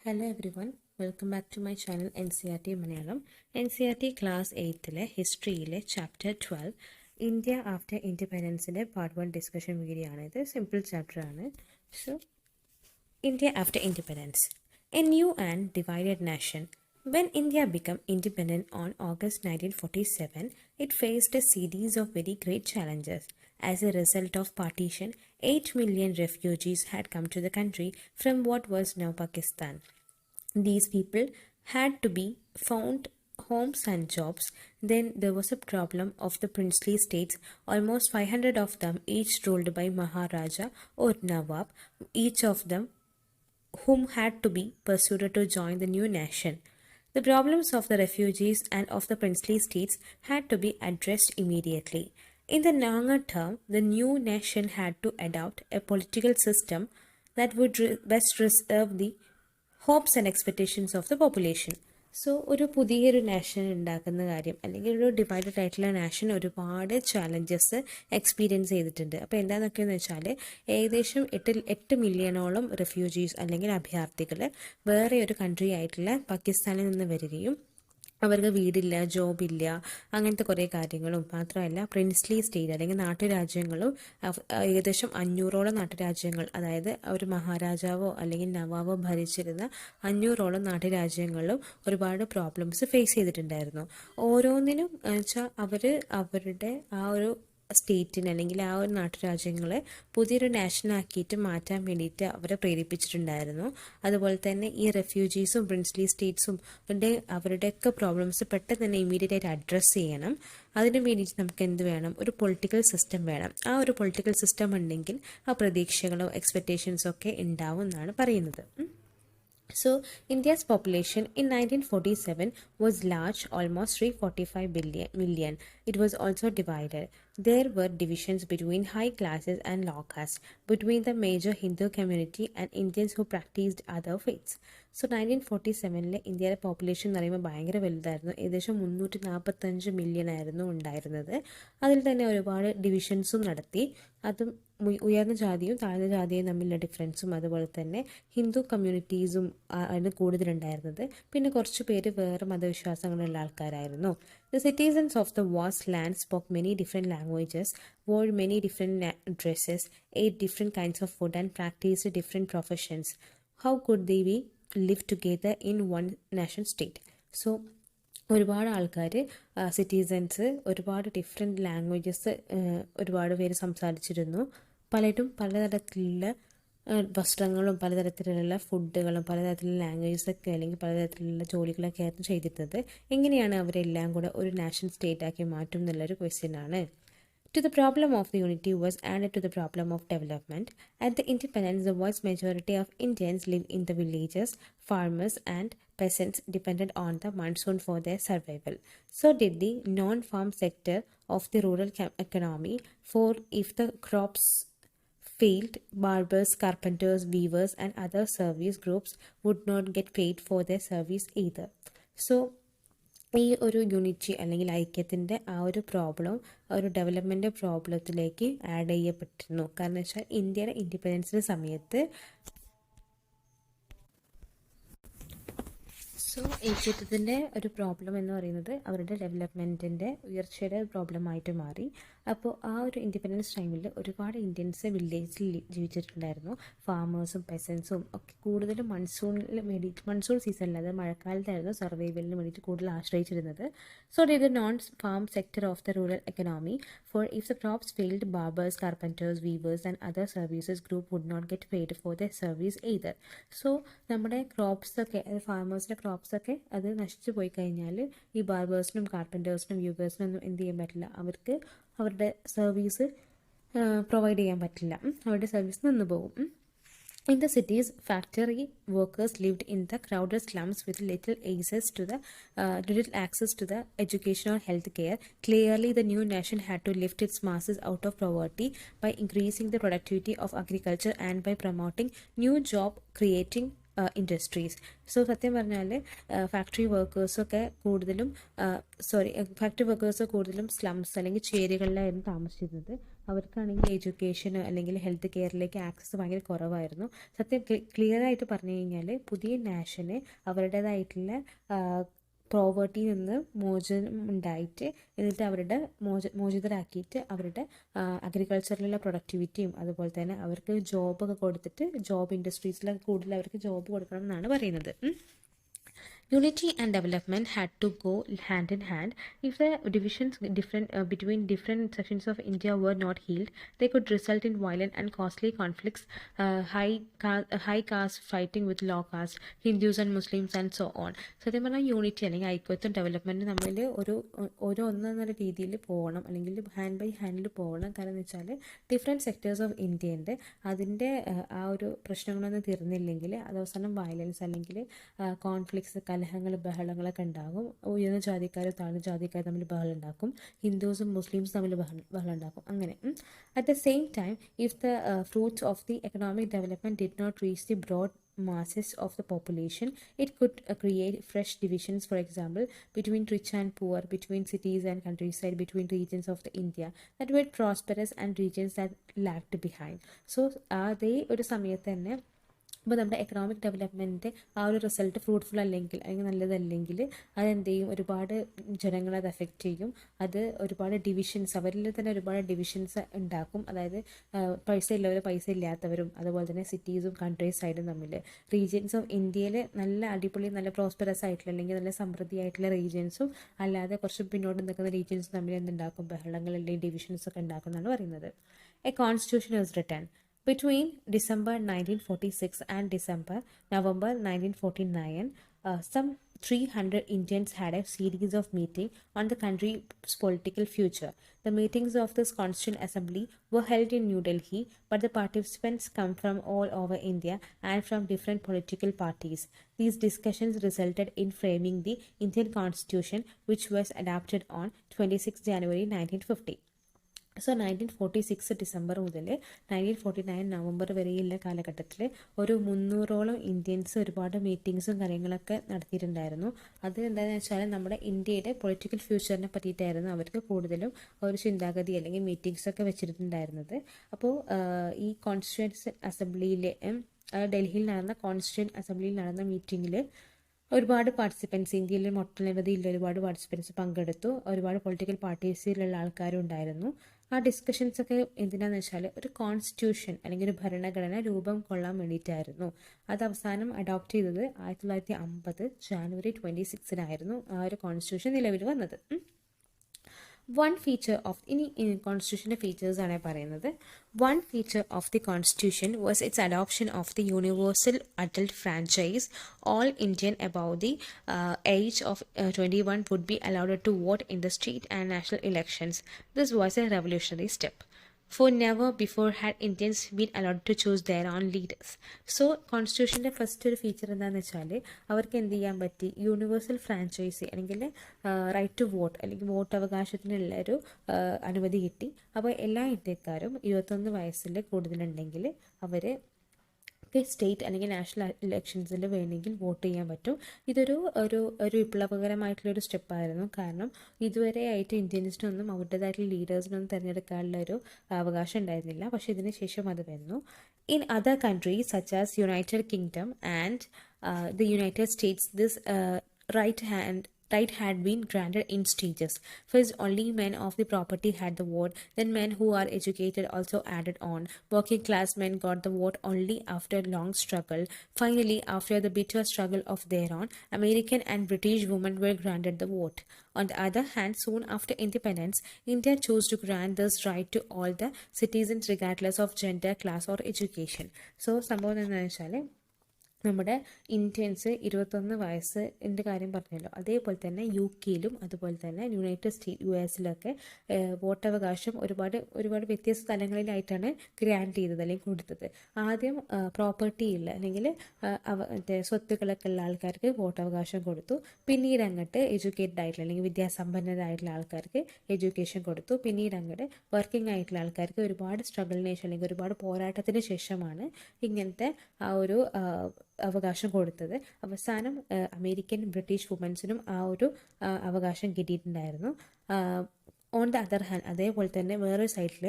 Hello everyone, welcome back to my channel Ncert Malayalam. Ncert class 8ലെ ഹിസ്റ്ററിയിലെ chapter 12 India after ഇൻഡിപെൻഡൻസിൻ്റെ part 1 discussion video ആണ്. ഇത് simple chapter ആണ്. So India after independence, a new and divided nation. When India became independent on August 1947, it faced a series of very great challenges. As a result of partition, 8 million refugees had come to the country from what was now Pakistan. These people had to be found homes and jobs. Then there was a problem of the princely states, almost 500 of them, each ruled by Maharaja or Nawab, each of them whom had to be persuaded to join the new nation. The problems of the refugees and of the princely states had to be addressed immediately. In the longer term, the new nation had to adopt a political system that would best preserve the hopes and expectations of the population. So ഒരു പുതിയൊരു nation ഉണ്ടാക്കുന്ന കാര്യം അല്ലെങ്കിൽ ഒരു divided ആയിട്ടുള്ള nation ഒരുപാട് challenges experience ചെയ്തിട്ടുണ്ട്. അപ്പോൾ എന്താണെന്നൊക്കെയെന്ന് വെച്ചാൽ ഏകദേശം 8 മില്യണോളം റെഫ്യൂജീസ് അല്ലെങ്കിൽ അഭയാർത്ഥികൾ വേറെ ഒരു കൺട്രി ആയിട്ടുള്ള പാകിസ്ഥാനിൽ നിന്ന് വരികയും അവർക്ക് വീടില്ല, ജോബില്ല, അങ്ങനത്തെ കുറേ കാര്യങ്ങളും മാത്രമല്ല പ്രിൻസ്ലി സ്റ്റേറ്റ് അല്ലെങ്കിൽ നാട്ടുരാജ്യങ്ങളും ഏകദേശം 500ഓളം നാട്ടുരാജ്യങ്ങൾ, അതായത് ഒരു മഹാരാജാവോ അല്ലെങ്കിൽ നവാബോ ഭരിച്ചിരുന്ന 500ഓളം നാട്ടുരാജ്യങ്ങളിലും ഒരുപാട് പ്രോബ്ലംസ് ഫേസ് ചെയ്തിട്ടുണ്ടായിരുന്നു. ഓരോന്നിനും വെച്ചാൽ അവരുടെ ആ ഒരു സ്റ്റേറ്റിന് അല്ലെങ്കിൽ ആ ഒരു നാട്ടുരാജ്യങ്ങളെ പുതിയൊരു നാഷനാക്കിയിട്ട് മാറ്റാൻ വേണ്ടിയിട്ട് അവരെ പ്രേരിപ്പിച്ചിട്ടുണ്ടായിരുന്നു. അതുപോലെ തന്നെ ഈ റെഫ്യൂജീസും പ്രിൻസ്ലി സ്റ്റേറ്റ്സും അവരുടെയൊക്കെ പ്രോബ്ലംസ് പെട്ടെന്ന് തന്നെ ഇമ്മീഡിയറ്റ് ആയിട്ട് അഡ്രസ്സ് ചെയ്യണം. അതിന് വേണ്ടിയിട്ട് നമുക്ക് എന്ത് വേണം? ഒരു പൊളിറ്റിക്കൽ സിസ്റ്റം വേണം. ആ ഒരു പൊളിറ്റിക്കൽ സിസ്റ്റം ഉണ്ടെങ്കിൽ ആ പ്രതീക്ഷകളോ എക്സ്പെക്റ്റേഷൻസോ ഒക്കെ ഉണ്ടാവും എന്നാണ് പറയുന്നത്. So, India's population in 1947 was large, almost 345 million. It was also divided. There were divisions between high classes and low caste, between the major Hindu community and Indians who practiced other faiths. So 1947 ഇന്ത്യയുടെ population എന്ന് പറയുമ്പോൾ ഭയങ്കര വലുതായിരുന്നു. ഏകദേശം 345 million ആയിരുന്നു ഉണ്ടായിരുന്നത്. അതിൽ തന്നെ ഒരുപാട് ഡിവിഷൻസും നടത്തി. അതും ഉയർന്ന ജാതിയും താഴ്ന്ന ജാതിയും തമ്മിലുള്ള ഡിഫറൻസും അതുപോലെ തന്നെ ഹിന്ദു കമ്മ്യൂണിറ്റീസും ആണ് കൂടുതലുണ്ടായിരുന്നത്. പിന്നെ കുറച്ച് പേര് വേറെ മതവിശ്വാസങ്ങളുള്ള ആൾക്കാരായിരുന്നു. The citizens of the vast land spoke many different languages, wore many different dresses, ate different kinds of food and practiced different professions. How could they be live together in one nation state? So ഒരുപാട് ആൾക്കാർ citizens ഒരുപാട് different languages ഒരുപാട് പേര് സംസാരിച്ചിരുന്നു. പലരും പലതരത്തിലുള്ള വസ്ത്രങ്ങളും പലതരത്തിലുള്ള ഫുഡുകളും പലതരത്തിലുള്ള ലാംഗ്വേജസൊക്കെ അല്ലെങ്കിൽ പലതരത്തിലുള്ള ജോലികളൊക്കെ ആയിരുന്നു ചെയ്തിരുന്നത്. എങ്ങനെയാണ് അവരെല്ലാം കൂടെ ഒരു നാഷണൽ സ്റ്റേറ്റ് ആക്കി മാറ്റും എന്നുള്ളൊരു ക്വസ്റ്റ്യൻ ആണ്. To the problem of the unity was added to the problem of development. At the independence, the vast majority of Indians lived in the villages. Farmers and peasants depended on the monsoon for their survival. So did the non-farm sector of the rural economy. For if the crops failed, barbers, carpenters, weavers and other service groups would not get paid for their service either. So ഈ ഒരു unity അല്ലെങ്കിൽ ഐക്യത്തിൻ്റെ ആ ഒരു problem ഒരു development പ്രോബ്ലത്തിലേക്ക് add ചെയ്യപ്പെട്ടിരുന്നു. കാരണം വെച്ചാൽ ഇന്ത്യയുടെ ഇൻഡിപെൻഡൻസിൻ്റെ സമയത്ത് സോ ഏഷ്യത്തിൻ്റെ ഒരു പ്രോബ്ലം എന്ന് പറയുന്നത് അവരുടെ ഡെവലപ്മെൻറ്റിൻ്റെ ഉയർച്ചയുടെ പ്രോബ്ലമായിട്ട് മാറി. അപ്പോൾ ആ ഒരു ഇൻഡിപെൻഡൻസ് ടൈമിൽ ഒരുപാട് ഇന്ത്യൻസ് വില്ലേജിൽ ജീവിച്ചിട്ടുണ്ടായിരുന്നു. ഫാമേഴ്സും പെസൻസും ഒക്കെ കൂടുതലും മൺസൂൺ സീസണിൽ, അതായത് മഴക്കാലത്തായിരുന്നു സർവൈവലിന് വേണ്ടിയിട്ട് കൂടുതൽ ആശ്രയിച്ചിരുന്നത്. So the non farm sector of the rural economy. For if the crops failed, barbers, carpenters, weavers and other services group would not get paid for the service either. So നമ്മുടെ ക്രോപ്സൊക്കെ, ഫാമേഴ്സിൻ്റെ ക്രോപ്സൊക്കെ അത് നശിച്ചു പോയി കഴിഞ്ഞാൽ ഈ ബാർബേഴ്സിനും കാർപ്പൻറ്റേഴ്സിനും വ്യൂവേഴ്സിനും ഒന്നും എന്ത് ചെയ്യാൻ പറ്റില്ല, അവർക്ക് അവരുടെ സർവീസ് പ്രൊവൈഡ് ചെയ്യാൻ പറ്റില്ല. അവരുടെ സർവീസ് നിന്ന് പോകും. In the cities, factory workers lived in the crowded slums with little access to the education or health care. Clearly, the new nation had to lift its masses out of poverty by increasing the productivity of agriculture and by promoting new job creating industries. So സത്യം പറഞ്ഞാൽ factory workers കൂടുതലും slums അല്ലെങ്കിൽ ചേരികളിലായിരുന്നു താമസിച്ചിരുന്നത്. അവർക്കാണെങ്കിൽ education അല്ലെങ്കിൽ health കെയറിലേക്ക് access ഭയങ്കര കുറവായിരുന്നു. സത്യം clear ആയിട്ട് പറഞ്ഞു കഴിഞ്ഞാൽ പുതിയ നാഷന് അവരുടേതായിട്ടുള്ള പ്രോവേർട്ടിയിൽ നിന്ന് മോചനം ഉണ്ടായിട്ട് എന്നിട്ട് അവരുടെ മോചിതരാക്കിയിട്ട് അവരുടെ അഗ്രികൾച്ചറിലുള്ള പ്രൊഡക്ടിവിറ്റിയും അതുപോലെ തന്നെ അവർക്ക് ജോബൊക്കെ കൊടുത്തിട്ട് ജോബ് ഇൻഡസ്ട്രീസിലൊക്കെ കൂടുതൽ അവർക്ക് ജോബ് കൊടുക്കണം എന്നാണ് പറയുന്നത്. Unity and development had to go hand in hand. If the divisions between different sections of India were not healed, they could result in violent and costly conflicts, high caste fighting with low caste, Hindus and Muslims and so on. സത്യം പറഞ്ഞാൽ unity അല്ലെങ്കിൽ ഐക്യത്വം development നമ്മൾ ഒന്നൊന്നര രീതിയിൽ പോകണം, അല്ലെങ്കിൽ hand by handle പോകണം. കാരണം എന്ന് വെച്ചാൽ ഡിഫറെൻറ്റ് സെക്ടേഴ്സ് ഓഫ് ഇന്ത്യൻ്റെ അതിൻ്റെ ആ ഒരു പ്രശ്നങ്ങളൊന്നും തീർന്നില്ലെങ്കിൽ അത് അവസാനം വയലൻസ് അല്ലെങ്കിൽ കോൺഫ്ലിക്ട്സ്, കലഹങ്ങൾ, ബഹളങ്ങളൊക്കെ ഉണ്ടാകും. ഉയർന്ന ജാതിക്കാർ താഴ്ന്ന ജാതിക്കാർ തമ്മിൽ ബഹളം ഉണ്ടാക്കും, ഹിന്ദുസും മുസ്ലിംസും തമ്മിൽ ബഹളം ഉണ്ടാക്കും. അങ്ങനെ at the same time if the fruits of the economic development did not reach the broad masses of the population, it could create fresh divisions, for example between rich and poor, between cities and countryside, between regions of the India that were prosperous and regions that lagged behind. So അതേ ഒരു സമയത്ത് തന്നെ അപ്പോൾ നമ്മുടെ economic development ആ ഒരു result fruitful അല്ലെങ്കിൽ നല്ലതല്ലെങ്കിൽ അതെന്ത് ചെയ്യും, ഒരുപാട് ജനങ്ങളെ അത് എഫക്റ്റ് ചെയ്യും. അത് ഒരുപാട് ഡിവിഷൻസ്, അവരിൽ തന്നെ ഒരുപാട് ഡിവിഷൻസ് ഉണ്ടാക്കും. അതായത് പൈസ ഉള്ളവരും പൈസ ഇല്ലാത്തവരും അതുപോലെ തന്നെ സിറ്റീസും കൺട്രീസ് സൈഡും തമ്മിൽ, റീജിയൻസ് ഓഫ് ഇന്ത്യയിൽ നല്ല അടിപൊളി നല്ല പ്രോസ്പെറസ് ആയിട്ടുള്ള അല്ലെങ്കിൽ നല്ല സമൃദ്ധിയായിട്ടുള്ള റീജിയൻസും അല്ലാതെ കുറച്ച് പിന്നോട്ട് നിൽക്കുന്ന റീജിയൻസും തമ്മിൽ എന്തുണ്ടാക്കും, ബഹളങ്ങൾ അല്ലെങ്കിൽ ഡിവിഷൻസ് ഒക്കെ ഉണ്ടാക്കും എന്നാണ് പറയുന്നത്. A constitution was written between December 1946 and November 1949. Some 300 Indians had a series of meetings on the country's political future. The meetings of this Constituent Assembly were held in New Delhi, but the participants come from all over India and from different political parties. These discussions resulted in framing the Indian Constitution, which was adopted on 26 January 1950. So 1946 December മുതൽ 1949 November വരെയുള്ള കാലഘട്ടത്തിൽ ഒരു 300ഓളം Indians ഒരുപാട് മീറ്റിങ്സും കാര്യങ്ങളൊക്കെ നടത്തിയിട്ടുണ്ടായിരുന്നു. അത് എന്താണെന്ന് വെച്ചാൽ നമ്മുടെ ഇന്ത്യയുടെ പൊളിറ്റിക്കൽ ഫ്യൂച്ചറിനെ പറ്റിയിട്ടായിരുന്നു അവർക്ക് കൂടുതലും ഒരു ചിന്താഗതി അല്ലെങ്കിൽ മീറ്റിങ്സൊക്കെ വെച്ചിട്ടുണ്ടായിരുന്നത്. അപ്പോൾ ഈ കോൺസ്റ്റിറ്റ്യൂവൻറ്റ് അസംബ്ലിയിലെ ഡൽഹിയിൽ നടന്ന കോൺസ്റ്റിറ്റ്യൂവൻറ്റ് അസംബ്ലിയിൽ നടന്ന മീറ്റിങ്ങിൽ ഒരുപാട് പാർട്ടിസിപ്പൻസ്, ഇന്ത്യയിൽ ഒട്ടനവധിയിൽ ഒരുപാട് പാർട്ടിസിപ്പൻസ് പങ്കെടുത്തു. ഒരുപാട് പൊളിറ്റിക്കൽ പാർട്ടീസിലുള്ള ആൾക്കാരും ഉണ്ടായിരുന്നു. ആ ഡിസ്കഷൻസൊക്കെ എന്തിനാന്ന് വെച്ചാൽ ഒരു കോൺസ്റ്റിറ്റ്യൂഷൻ അല്ലെങ്കിൽ ഒരു ഭരണഘടന രൂപം കൊള്ളാൻ വേണ്ടിയിട്ടായിരുന്നു. അത് അവസാനം അഡോപ്റ്റ് ചെയ്തത് 1950 ജാനുവരി 26 ആ ഒരു കോൺസ്റ്റിറ്റ്യൂഷൻ നിലവിൽ വന്നത്. One feature of constitution features ആണ് പറയുന്നത്. One feature of the constitution was its adoption of the universal adult franchise. All Indian above the age of 21 would be allowed to vote in the state and national elections. This was a revolutionary step. For never before had Indians been allowed to choose their own leaders. So കോൺസ്റ്റിറ്റ്യൂഷൻ്റെ first ഒരു feature എന്താണെന്ന് വെച്ചാൽ അവർക്ക് എന്ത് ചെയ്യാൻ പറ്റി, universal franchise അല്ലെങ്കിൽ right to vote അല്ലെങ്കിൽ വോട്ട് അവകാശത്തിനുള്ള ഒരു അനുമതി കിട്ടി. അപ്പോൾ എല്ലാ ഇന്ത്യക്കാരും 21 വയസ്സിൽ കൂടുതലുണ്ടെങ്കിൽ അവർ സ്റ്റേറ്റ് അല്ലെങ്കിൽ നാഷണൽ ഇലക്ഷൻസിൽ വേണമെങ്കിൽ വോട്ട് ചെയ്യാൻ പറ്റും. ഇതൊരു ഒരു ഒരു വിപ്ലവകരമായിട്ടുള്ളൊരു സ്റ്റെപ്പായിരുന്നു. കാരണം ഇതുവരെ ആയിട്ട് ഇന്ത്യൻസിനൊന്നും അവരുടേതായിട്ടുള്ള ലീഡേഴ്സിനൊന്നും തിരഞ്ഞെടുക്കാനുള്ള ഒരു അവകാശം ഉണ്ടായിരുന്നില്ല. പക്ഷേ ഇതിന് ശേഷം അത് വന്നു. In other countries such as United kingdom and the United States this right had been granted in stages. First, only men of the property had the vote. Then men who are educated also added on. Working class men got the vote only after long struggle. Finally, after the bitter struggle of their own, American and British women were granted the vote. On the other hand, soon after independence, India chose to grant this right to all the citizens regardless of gender, class or education. So, സംഭവം എന്താണെന്ന് വെച്ചാൽ നമ്മുടെ Indians 21 വയസ്സിൻ്റെ കാര്യം പറഞ്ഞല്ലോ, അതേപോലെ തന്നെ UK അതുപോലെ തന്നെ യുണൈറ്റഡ് സ്റ്റേറ്റ് US വോട്ടവകാശം ഒരുപാട് വ്യത്യസ്ത സ്ഥലങ്ങളിലായിട്ടാണ് ഗ്രാൻഡ് ചെയ്തത് അല്ലെങ്കിൽ കൊടുത്തത്. ആദ്യം പ്രോപ്പർട്ടിയുള്ള അല്ലെങ്കിൽ സ്വത്തുക്കളൊക്കെ ഉള്ള ആൾക്കാർക്ക് വോട്ടവകാശം കൊടുത്തു. പിന്നീട് അങ്ങോട്ട് എഡ്യൂക്കേറ്റഡ് ആയിട്ടുള്ള അല്ലെങ്കിൽ വിദ്യാസമ്പന്നരായിട്ടുള്ള ആൾക്കാർക്ക് എഡ്യൂക്കേഷൻ കൊടുത്തു. പിന്നീട് അങ്ങോട്ട് വർക്കിംഗ് ആയിട്ടുള്ള ആൾക്കാർക്ക് ഒരുപാട് സ്ട്രഗിളിന് ശേഷം അല്ലെങ്കിൽ ഒരുപാട് പോരാട്ടത്തിന് ശേഷമാണ് ഇങ്ങനത്തെ ആ ഒരു അവകാശം കൊടുത്തത്. അവസാനം അമേരിക്കൻ ബ്രിട്ടീഷ് വുമൻസിനും ആ ഒരു അവകാശം കിട്ടിയിട്ടുണ്ടായിരുന്നു. ഓൺ ദ അതർ ഹാൻഡ്, അതേപോലെ തന്നെ വേറൊരു സൈഡിൽ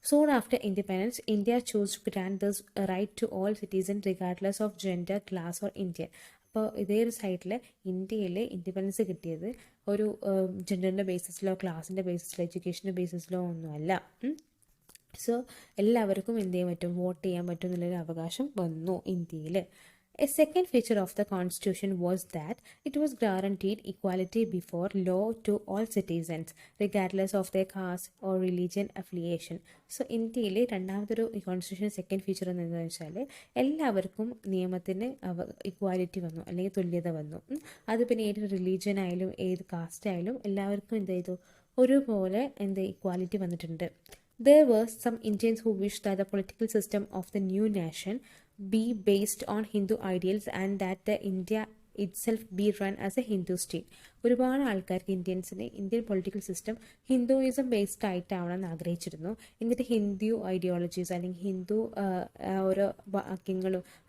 Soon after independence, India chose to grant this right to all citizens regardless of gender, class or Indian. അപ്പോൾ ഇതേ ഒരു സൈഡിൽ ഇന്ത്യയിൽ ഇൻഡിപെൻഡൻസ് കിട്ടിയത് ഒരു ജെൻഡറിൻ്റെ ബേസിസിലോ ക്ലാസിൻ്റെ ബേസിസിലോ എഡ്യൂക്കേഷൻ്റെ ബേസിസിലോ ഒന്നുമല്ല. സോ എല്ലാവർക്കും എന്ത് ചെയ്യാൻ പറ്റും, വോട്ട് ചെയ്യാൻ പറ്റും എന്നുള്ളൊരു അവകാശം വന്നു ഇന്ത്യയിൽ. A second feature of the constitution was that it was guaranteed equality before law to all citizens, regardless of their caste or religion affiliation. So ഇന്ത്യയിൽ രണ്ടാമതൊരു കോൺസ്റ്റിറ്റ്യൂഷൻ സെക്കൻഡ് ഫീച്ചർ എന്താണെന്ന് വെച്ചാൽ എല്ലാവർക്കും നിയമത്തിന് ഇക്വാലിറ്റി വന്നു, അല്ലെങ്കിൽ തുല്യത വന്നു. അത് പിന്നെ ഏത് റിലീജിയൻ ആയാലും ഏത് കാസ്റ്റ് ആയാലും എല്ലാവർക്കും എന്ത് ചെയ്തു, ഒരുപോലെ ഇക്വാലിറ്റി വന്നിട്ടുണ്ട്. There were some Indians who wished that the political system of the new nation be based on Hindu ideals and that the India itself be run as a Hindu state. ഒരുപാട് ആൾക്കാർക്ക് ഇന്ത്യൻസിന് Indian political system Hinduism based ആയിട്ടാവണമെന്ന് ആഗ്രഹിച്ചിരുന്നു. എന്നിട്ട് Hindu ideologies അല്ലെങ്കിൽ ഹിന്ദു ഓരോ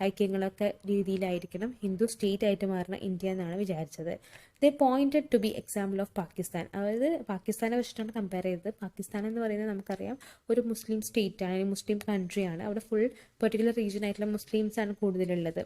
ഐക്യങ്ങളൊക്കെ രീതിയിലായിരിക്കണം Hindu state ആയിട്ട് മാറുന്ന ഇന്ത്യ എന്നാണ് വിചാരിച്ചത്. They pointed to the example of Pakistan. അതായത് പാകിസ്ഥാനെ വെച്ചിട്ടാണ് കമ്പയർ ചെയ്തത്. പാകിസ്ഥാൻ എന്ന് പറയുന്നത് നമുക്കറിയാം ഒരു മുസ്ലിം സ്റ്റേറ്റ് ആണ്, മുസ്ലിം കൺട്രിയാണ്. അവിടെ ഫുൾ പെർട്ടിക്കുലർ റീജിയൻ ആയിട്ടുള്ള മുസ്ലിംസ് ആണ് കൂടുതലുള്ളത്.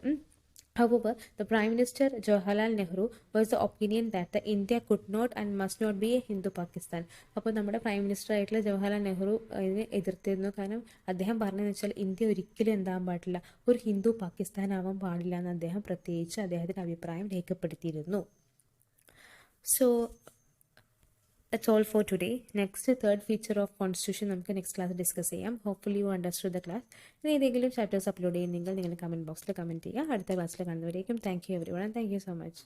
However, the Prime Minister Jawaharlal Nehru was the opinion that the India could not and must not be a Hindu Pakistan. അപ്പോൾ നമ്മുടെ പ്രൈം മിനിസ്റ്റർ ആയിട്ടുള്ള ജവഹർലാൽ നെഹ്റു ഇതിനെ എതിർത്തിരുന്നു. കാരണം അദ്ദേഹം പറഞ്ഞതെന്ന് വെച്ചാൽ ഇന്ത്യ ഒരിക്കലും എന്താകാൻ പാടില്ല, ഒരു ഹിന്ദു പാകിസ്ഥാൻ ആവാൻ പാടില്ല എന്ന് അദ്ദേഹം പ്രത്യേകിച്ച് അദ്ദേഹത്തിൻ്റെ അഭിപ്രായം രേഖപ്പെടുത്തിയിരുന്നു. So that's all for today. Next third feature of constitution നമുക്ക് നെക്സ്റ്റ് ക്ലാസ് ഡിസ്കസ് ചെയ്യാം. Hopefully you understood the class. ഇനി ഏതെങ്കിലും ചാപ്റ്റേഴ്സ് അപ്ലോഡ് ചെയ്യുന്നെങ്കിൽ നിങ്ങൾ കമൻറ്റ് ബോക്സിൽ കമൻറ്റ് ചെയ്യുക. അടുത്ത ക്ലാസ്സിൽ കാണുന്നവരേക്കും thank you everyone. Thank you so much.